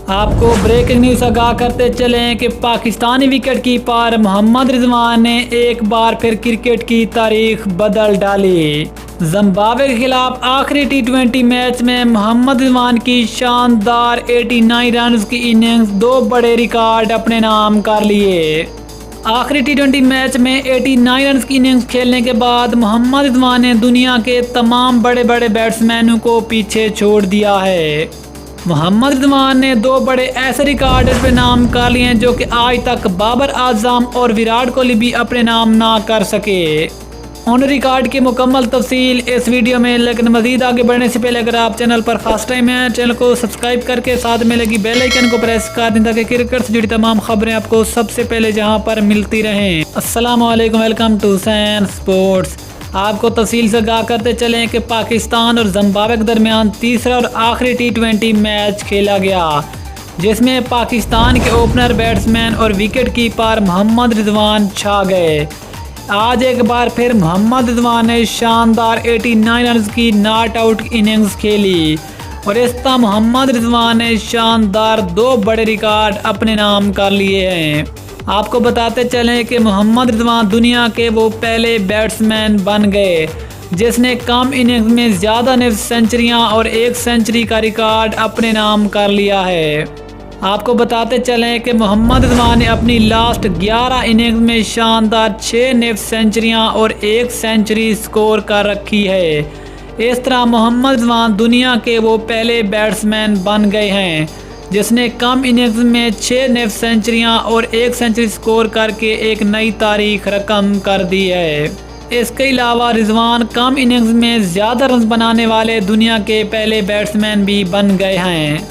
आपको breaking news आगाह करते चलें कि पाकिस्तानी विकेट कीपर मोहम्मद रिजवान ने एक बार फिर क्रिकेट की तारीख बदल डाली। जिम्बाब्वे के खिलाफ आखिरी टी20 मैच में मोहम्मद रिजवान की शानदार 89 रन की इनिंग्स दो बड़े रिकॉर्ड अपने नाम कर लिए। आखिरी टी20 मैच में 89 रन की इनिंग्स खेलने के बाद मोहम्मद रिजवान ने दुनिया के तमाम बड़े बड़े बैट्समैनों को पीछे छोड़ दिया है। मोहम्मद रिजवान ने दो बड़े ऐसे रिकॉर्ड पे नाम कर लिए हैं जो कि आज तक बाबर आजम और विराट कोहली भी अपने नाम ना कर सके। उन रिकॉर्ड की मुकम्मल तफसील इस वीडियो में, लेकिन मजीद आगे बढ़ने से पहले अगर आप चैनल पर फर्स्ट टाइम हैं, चैनल को सब्सक्राइब करके साथ में लगी बेल आइकन को प्रेस कर दें ताकि क्रिकेट से जुड़ी तमाम खबरें आपको सबसे पहले जहां पर मिलती रहें। अस्सलाम वालेकुम, वेलकम टू सैन स्पोर्ट्स। आपको तफसील से आगाह करते चलें कि पाकिस्तान और जिम्बाब्वे के दरमियान तीसरा और आखिरी टी20 मैच खेला गया, जिसमें पाकिस्तान के ओपनर बैट्समैन और विकेट कीपर मोहम्मद रिजवान छा गए। आज एक बार फिर मोहम्मद रिजवान ने शानदार 89 रन की नॉट आउट इनिंग्स खेली और इस तरह मोहम्मद रिजवान ने शानदार दो बड़े रिकॉर्ड अपने नाम कर लिए हैं। आपको बताते चलें कि मोहम्मद रिजवान दुनिया के वो पहले बैट्समैन बन गए जिसने कम इनिंग्स में ज़्यादा सेंचुरियां और एक सेंचुरी का रिकॉर्ड अपने नाम कर लिया है। आपको बताते चलें कि मोहम्मद रिजवान ने अपनी लास्ट 11 इनिंग्स में शानदार 6 सेंचुरियां और एक सेंचुरी स्कोर कर रखी है। इस तरह मोहम्मद रिजवान दुनिया के वो पहले बैट्समैन बन गए हैं जिसने कम इनिंग्स में 6 सेंचुरियां और एक सेंचुरी स्कोर करके एक नई तारीख रकम कर दी है। इसके अलावा रिजवान कम इनिंग्स में ज़्यादा रन बनाने वाले दुनिया के पहले बैट्समैन भी बन गए हैं।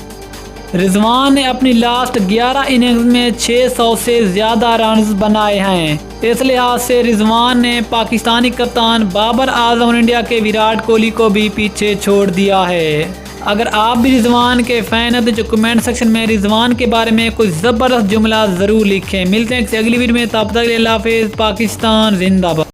रिजवान ने अपनी लास्ट 11 इनिंग्स में 600 से ज़्यादा रन बनाए हैं। इस लिहाज से रिजवान ने पाकिस्तानी कप्तान बाबर आजम और इंडिया के विराट कोहली को भी पीछे छोड़ दिया है। अगर आप भी रिजवान के फ़ैन हैं तो जो कमेंट सेक्शन में रिजवान के बारे में कोई ज़बरदस्त जुमला ज़रूर लिखें। मिलते हैं किसी अगली वीडियो में, तब तक अल्लाह हाफ़िज़। पाकिस्तान जिंदाबाद।